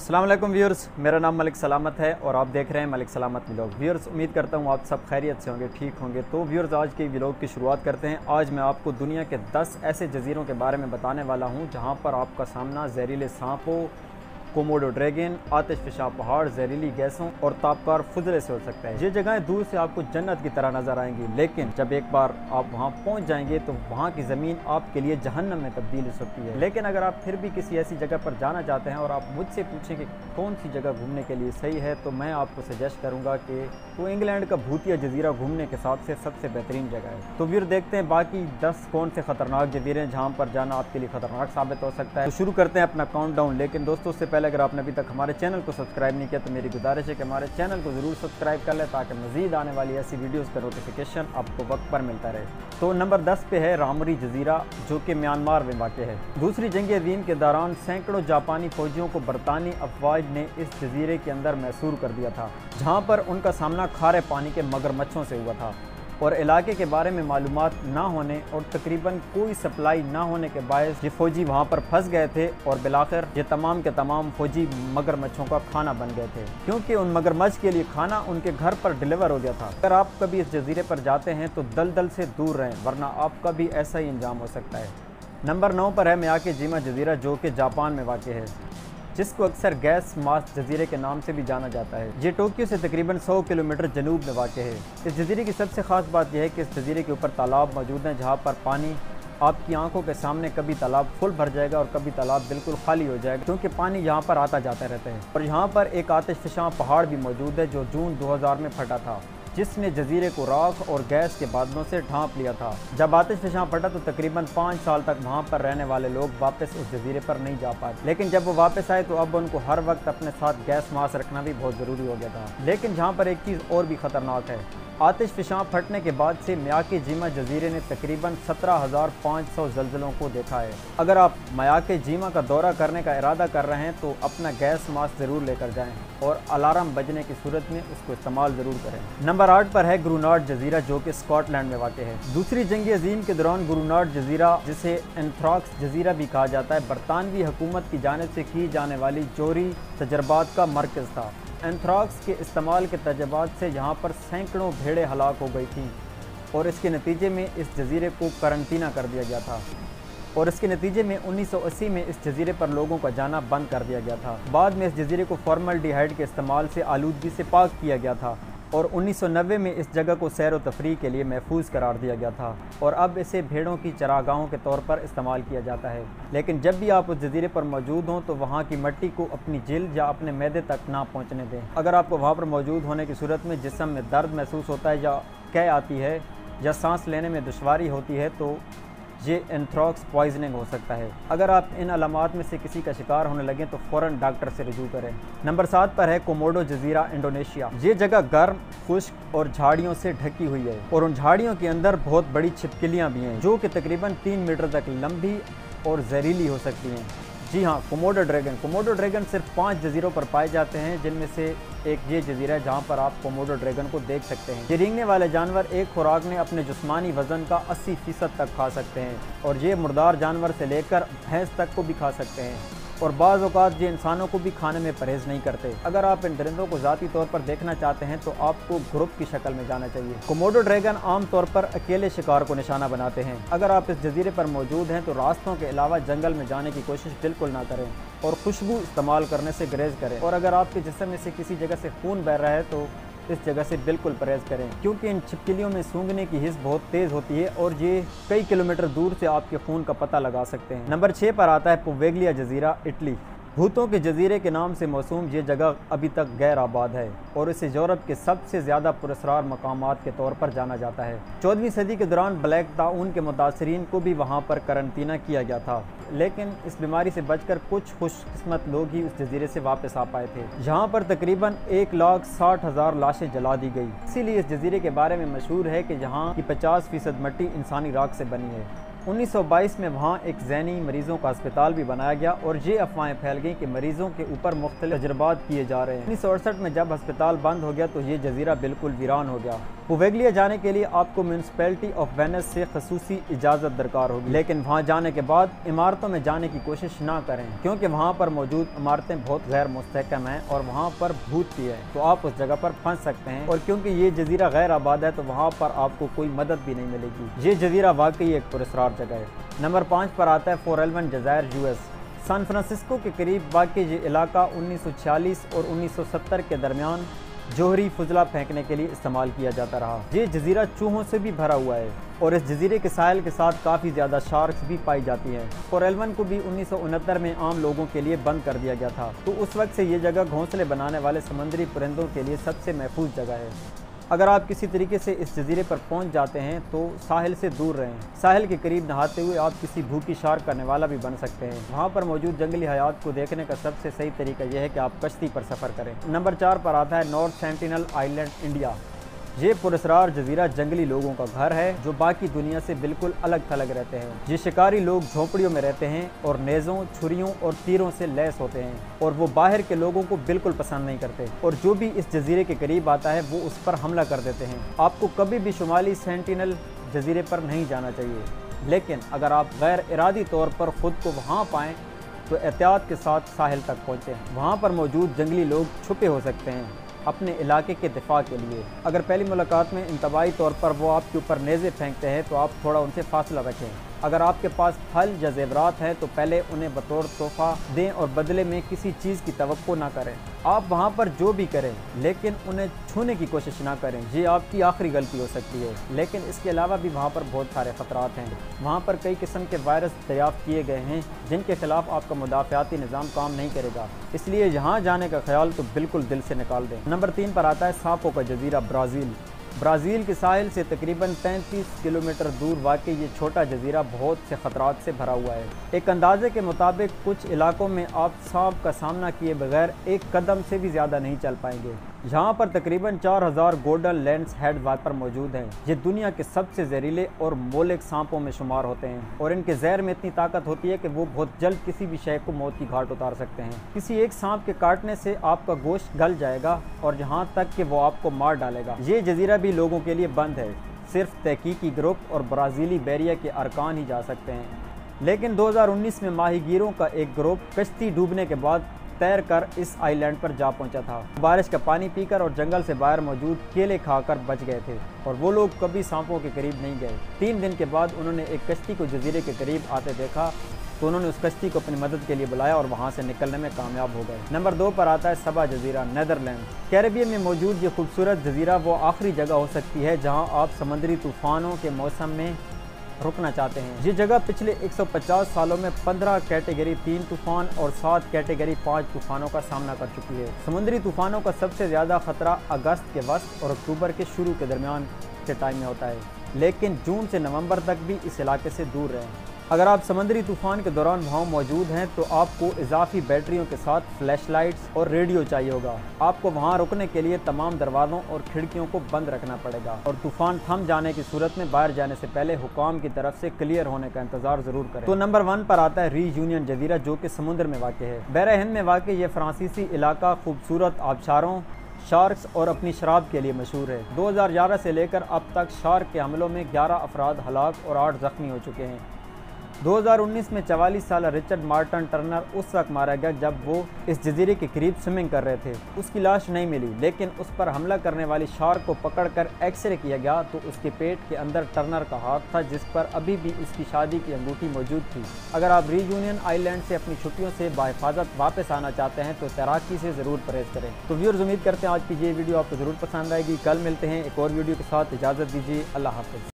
अस्सलाम वालेकुम व्यूअर्स, मेरा नाम मलिक सलामत है और आप देख रहे हैं मलिक सलामत व्लॉग। व्यूअर्स, उम्मीद करता हूँ आप सब खैरियत से होंगे, ठीक होंगे। तो व्यूअर्स, आज के व्लॉग की शुरुआत करते हैं। आज मैं आपको दुनिया के 10 ऐसे जजीरों के बारे में बताने वाला हूँ जहाँ पर आपका सामना जहरीले सांपों, कोमोडो ड्रैगन, आतिशफशा पहाड़, जहरीली गैसों और ताबकार फुजले से हो सकता है। ये जगहें दूर से आपको जन्नत की तरह नजर आएंगी, लेकिन जब एक बार आप वहाँ पहुँच जाएंगे तो वहाँ की ज़मीन आपके लिए जहन्नम में तब्दील हो सकती है। लेकिन अगर आप फिर भी किसी ऐसी जगह पर जाना चाहते हैं और आप मुझसे पूछें कि कौन सी जगह घूमने के लिए सही है, तो मैं आपको सजेस्ट करूँगा कि वो इंग्लैंड का भूतिया जजीरा घूमने के हिसाब से सबसे बेहतरीन जगह है। तो फिर देखते हैं बाकी 10 कौन से ख़तरनाक जजीरे जहाँ पर जाना आपके लिए ख़तरनाक साबित हो सकता है। तो शुरू करते हैं अपना काउंटडाउन। लेकिन दोस्तों, उससे पहले अगर आपने अभी तक हमारे चैनल को सब्सक्राइब नहीं किया तो मेरी गुजारिश है कि हमारे चैनल को ज़रूर सब्सक्राइब कर लें ताकि मज़ीद आने वाली ऐसी वीडियोस का नोटिफिकेशन आपको वक्त पर मिलता रहे। तो नंबर 10 पे है रामरी जजीरा, जो कि म्यांमार में वाक़ है। दूसरी जंग अज़ीम के दौरान सैकड़ों जापानी फौजियों को बरतानी अफवाज ने इस जजीरे के अंदर महसूर कर दिया था, जहाँ पर उनका सामना खारे पानी के मगरमच्छों से हुआ था और इलाके के बारे में मालूमात ना होने और तकरीबन कोई सप्लाई ना होने के बायस ये फ़ौजी वहाँ पर फंस गए थे और बिलाखिर ये तमाम के तमाम फ़ौजी मगरमच्छों का खाना बन गए थे, क्योंकि उन मगरमच्छ के लिए खाना उनके घर पर डिलीवर हो गया था। अगर आप कभी इस जजीरे पर जाते हैं तो दलदल से दूर रहें, वरना आपका भी ऐसा ही अंजाम हो सकता है। नंबर 9 पर है मियाके जीमा जजीरा, जो कि जापान में वाक़ है, जिसको अक्सर गैस मास्क जजीरे के नाम से भी जाना जाता है। ये टोक्यो से तकरीबन 100 किलोमीटर जनूब में वाक़ है। इस जजीरे की सबसे ख़ास बात यह है कि इस जजीरे के ऊपर तालाब मौजूद हैं, जहाँ पर पानी आपकी आंखों के सामने कभी तालाब फुल भर जाएगा और कभी तालाब बिल्कुल खाली हो जाएगा, क्योंकि पानी यहाँ पर आता जाता रहता है। और यहाँ पर एक आतिशफशा पहाड़ भी मौजूद है जो जून 2000 में फटा था, जिसने जजीरे को राख और गैस के बादलों से ढांप लिया था। जब आतिशफशा फटा तो तकरीबन 5 साल तक वहाँ पर रहने वाले लोग वापस उस जजीरे पर नहीं जा पाए, लेकिन जब वो वापस आए तो अब उनको हर वक्त अपने साथ गैस मास्क रखना भी बहुत ज़रूरी हो गया था। लेकिन जहाँ पर एक चीज़ और भी ख़तरनाक है, आतिशफशा फटने के बाद से मियाके जीमा जजीरे ने तकरीबन 17,500 ज़लज़लों को देखा है। अगर आप मियाके जीमा का दौरा करने का इरादा कर रहे हैं तो अपना गैस मास्क ज़रूर लेकर जाएं और अलार्म बजने की सूरत में उसको इस्तेमाल ज़रूर करें। नंबर 8 पर है गुरुनाड जजीरा, जो कि स्कॉटलैंड में वाक़ है। दूसरी जंग अज़ीम के दौरान गुरुनाड जजीरा, जिसे एंथ्राक्स जजीरा भी कहा जाता है, बरतानवी हुकूमत की जानिब से की जाने वाली जोरी तजर्बात का मरकज़ था। एंथ्राक्स के इस्तेमाल के तजर्बात से यहाँ पर सैकड़ों भेड़ें हलाक हो गई थीं और इसके नतीजे में इस जजीरे को करंटीना कर दिया गया था और इसके नतीजे में 1980 में इस जजीरे पर लोगों का जाना बंद कर दिया गया था। बाद में इस जजीरे को फॉर्मल्डिहाइड के इस्तेमाल से आलूदगी से पाक किया गया था और 1990 में इस जगह को सैर व तफरीह के लिए महफूज करार दिया गया था और अब इसे भेड़ों की चरागाहों के तौर पर इस्तेमाल किया जाता है। लेकिन जब भी आप उस जजीरे पर मौजूद हों तो वहाँ की मिट्टी को अपनी जिल्द या अपने मैदे तक ना पहुँचने दें। अगर आपको वहाँ पर मौजूद होने की सूरत में जिस्म में दर्द महसूस होता है या कै आती है या सांस लेने में दुश्वारी होती है तो ये एंथ्राक्स पॉइजनिंग हो सकता है। अगर आप इन अलामात में से किसी का शिकार होने लगे तो फ़ौरन डॉक्टर से रुजू करें। नंबर 7 पर है कोमोडो जजीरा, इंडोनेशिया। ये जगह गर्म, खुश्क और झाड़ियों से ढकी हुई है और उन झाड़ियों के अंदर बहुत बड़ी छिपकलियाँ भी हैं, जो कि तकरीबन 3 मीटर तक लंबी और जहरीली हो सकती हैं। जी हाँ, कोमोडो ड्रैगन। कोमोडो ड्रैगन सिर्फ 5 जजीरों पर पाए जाते हैं, जिनमें से एक ये जजीरा है जहाँ पर आप कोमोडो ड्रैगन को देख सकते हैं। ये रेंगने वाले जानवर एक खुराक में अपने जिस्मानी वजन का 80% तक खा सकते हैं और ये मुर्दार जानवर से लेकर भैंस तक को भी खा सकते हैं और बाज़ औक़ात ये इंसानों को भी खाने में परहेज़ नहीं करते। अगर आप इन दरिंदों को ज़ाती तौर पर देखना चाहते हैं तो आपको ग्रुप की शक्ल में जाना चाहिए। कोमोडो ड्रैगन आम तौर पर अकेले शिकार को निशाना बनाते हैं। अगर आप इस जजीरे पर मौजूद हैं तो रास्तों के अलावा जंगल में जाने की कोशिश बिल्कुल ना करें और खुशबू इस्तेमाल करने से गुरेज करें। और अगर आपके जिस्म में से किसी जगह से खून बह रहा है तो इस जगह से बिल्कुल परहेज़ करें, क्योंकि इन छिपकलियों में सूंघने की हिस्स बहुत तेज़ होती है और ये कई किलोमीटर दूर से आपके खून का पता लगा सकते हैं। नंबर 6 पर आता है पोवेगलिया जजीरा, इटली। भूतों के जजीरे के नाम से मौसूम ये जगह अभी तक गैर आबाद है और इसे यूरोप के सबसे ज़्यादा पुरस्कार मकामात के तौर पर जाना जाता है। 14वीं सदी के दौरान ब्लैक ताउन के मुतासरीन को भी वहाँ पर करंटीना किया गया था, लेकिन इस बीमारी से बचकर कुछ खुशकिस्मत लोग ही उस जजीरे से वापस आ पाए थे। यहाँ पर तकरीबन 1,60,000 लाशें जला दी गई। इसीलिए इस जजीरे के बारे में मशहूर है कि यहाँ की 50% मिट्टी इंसानी राख से बनी है। 1922 में वहाँ एक ज़हनी मरीज़ों का अस्पताल भी बनाया गया और ये अफवाहें फैल गई कि मरीज़ों के ऊपर मुख्तलिफ तजर्बात किए जा रहे हैं। 1968 में जब अस्पताल बंद हो गया तो ये जजीरा बिल्कुल वीरान हो गया पुवेगलिया जाने के लिए आपको म्यूनसिपैलिटी ऑफ वेनिस से खसूसी इजाज़त दरकार होगी, लेकिन वहाँ जाने के बाद इमारतों में जाने की कोशिश ना करें, क्योंकि वहाँ पर मौजूद इमारतें बहुत गैर मुस्तहकम हैं और वहाँ पर भूत भी है, तो आप उस जगह पर फंस सकते हैं। और क्योंकि ये जजीरा गैर आबाद है तो वहाँ पर आपको कोई मदद भी नहीं मिलेगी। ये जजीरा वाकई एक पुरस्कार जगह है। नंबर 5 पर आता है फोरेलवन जज़ायर यूएस। सैन फ्रांसिस्को के करीब वाक़ ये इलाका 1946 और 1970 के दरमियान जोहरी फुजला फेंकने के लिए इस्तेमाल किया जाता रहा। ये जजीरा चूहों से भी भरा हुआ है और इस जजीरे के साहिल के साथ काफ़ी ज़्यादा शार्क्स भी पाई जाती हैं। फोरेलवन को भी 1969 में आम लोगों के लिए बंद कर दिया गया था, तो उस वक्त से ये जगह घोंसले बनाने वाले समुद्री परिंदों के लिए सबसे महफूज जगह है। अगर आप किसी तरीके से इस जजीरे पर पहुंच जाते हैं तो साहिल से दूर रहें। साहिल के करीब नहाते हुए आप किसी भूखी शार्क का निवाला भी बन सकते हैं। वहां पर मौजूद जंगली हयात को देखने का सबसे सही तरीका यह है कि आप कश्ती पर सफ़र करें। नंबर 4 पर आता है नॉर्थ सेंटिनल आइलैंड, इंडिया। ये पुरस्कार जजीरा जंगली लोगों का घर है जो बाकी दुनिया से बिल्कुल अलग थलग रहते हैं। ये शिकारी लोग झोंपड़ियों में रहते हैं और नेज़ों, छुरियों और तीरों से लैस होते हैं और वो बाहर के लोगों को बिल्कुल पसंद नहीं करते और जो भी इस जजीरे के करीब आता है वो उस पर हमला कर देते हैं। आपको कभी भी शुमाली सेंटिनल जजीरे पर नहीं जाना चाहिए, लेकिन अगर आप गैर इरादी तौर पर ख़ुद को वहाँ पाएँ तो एहतियात के साथ साहिल तक पहुँचें। वहाँ पर मौजूद जंगली लोग छुपे हो सकते हैं अपने इलाके के दिफा के लिए। अगर पहली मुलाकात में इंतबाही तौर पर वो आपके ऊपर नेज़े फेंकते हैं तो आप थोड़ा उनसे फासला रखें। अगर आपके पास फल या ज़ेवरात हैं तो पहले उन्हें बतौर तोहफ़ा दें और बदले में किसी चीज़ की तवक्को ना करें। आप वहाँ पर जो भी करें लेकिन उन्हें छूने की कोशिश ना करें, ये आपकी आखिरी गलती हो सकती है। लेकिन इसके अलावा भी वहाँ पर बहुत सारे ख़तरात हैं। वहाँ पर कई किस्म के वायरस दरियाफ़्त किए गए हैं जिनके खिलाफ आपका मुदाफ़ाती निज़ाम काम नहीं करेगा, इसलिए यहाँ जाने का ख्याल तो बिल्कुल दिल से निकाल दें। नंबर 3 पर आता है सांपों का जजीरा, ब्राज़ील। ब्राज़ील के साहिल से तकरीबन 33 किलोमीटर दूर वाक़ ये छोटा जजीरा बहुत से ख़तरात से भरा हुआ है। एक अंदाजे के मुताबिक कुछ इलाकों में आप सांप का सामना किए बगैर एक कदम से भी ज़्यादा नहीं चल पाएंगे। यहाँ पर तकरीबन 4000 गोल्डन लेंस हेड वाइपर मौजूद हैं। ये दुनिया के सबसे जहरीले और मोहलिक सांपों में शुमार होते हैं और इनके जहर में इतनी ताकत होती है कि वो बहुत जल्द किसी भी शय को मौत की घाट उतार सकते हैं। किसी एक सांप के काटने से आपका गोश्त गल जाएगा और यहाँ तक कि वो आपको मार डालेगा। ये जजीरा भी लोगों के लिए बंद है, सिर्फ तहकीकी ग्रुप और ब्राज़ीली बैरिया के अरकान ही जा सकते हैं। लेकिन 2019 में माहीगीरों का एक ग्रुप कश्ती डूबने के बाद तैर कर इस आइलैंड पर जा पहुंचा था। बारिश का पानी पीकर और जंगल से बाहर मौजूद केले खाकर बच गए थे और वो लोग कभी सांपों के करीब नहीं गए। 3 दिन के बाद उन्होंने एक कश्ती को जजीरे के करीब आते देखा तो उन्होंने उस कश्ती को अपनी मदद के लिए बुलाया और वहां से निकलने में कामयाब हो गए। नंबर 2 पर आता है सबा जजीरा, नीदरलैंड। कैरेबियन में मौजूद ये खूबसूरत जजीरा वो आखिरी जगह हो सकती है जहाँ आप समुद्री तूफ़ानों के मौसम में रुकना चाहते हैं। ये जगह पिछले 150 सालों में 15 कैटेगरी 3 तूफ़ान और 7 कैटेगरी 5 तूफ़ानों का सामना कर चुकी है। समुद्री तूफ़ानों का सबसे ज़्यादा ख़तरा अगस्त के वस्त और अक्टूबर के शुरू के दरमियान के टाइम में होता है, लेकिन जून से नवंबर तक भी इस इलाके से दूर रहें। अगर आप समुद्री तूफ़ान के दौरान वहाँ मौजूद हैं तो आपको इजाफी बैटरियों के साथ फ्लैशलाइट्स और रेडियो चाहिए होगा। आपको वहाँ रुकने के लिए तमाम दरवाज़ों और खिड़कियों को बंद रखना पड़ेगा और तूफ़ान थम जाने की सूरत में बाहर जाने से पहले हुकाम की तरफ से क्लियर होने का इंतजार ज़रूर करें। तो नंबर 1 पर आता है रीयूनियन जजीरा, जो कि समुद्र में वाक़ है। बहरे हिंद में वाक़ ये फ्रांसीसी इलाका खूबसूरत आबशारों, शार्क्स और अपनी शराब के लिए मशहूर है। 2011 से लेकर अब तक शार्क के हमलों में 11 अफराद हलाक और 8 ज़ख्मी हो चुके हैं। 2019 में 44 साल रिचर्ड मार्टन टर्नर उस वक्त मारा गया जब वो इस जजीरे के करीब स्विमिंग कर रहे थे। उसकी लाश नहीं मिली, लेकिन उस पर हमला करने वाली शार्क को पकड़कर एक्सरे किया गया तो उसके पेट के अंदर टर्नर का हाथ था, जिस पर अभी भी उसकी शादी की अंगूठी मौजूद थी। अगर आप रीयूनियन आइलैंड से अपनी छुट्टियों से बाहिफाजत वापस आना चाहते हैं तो तैराकी से ज़रूर परहेज़ करें। तो व्यूअर्स, उम्मीद करते हैं आज की ये वीडियो आपको ज़रूर पसंद आएगी। कल मिलते हैं एक और वीडियो के साथ। इजाज़त दीजिए, अल्लाह हाफ़िज़।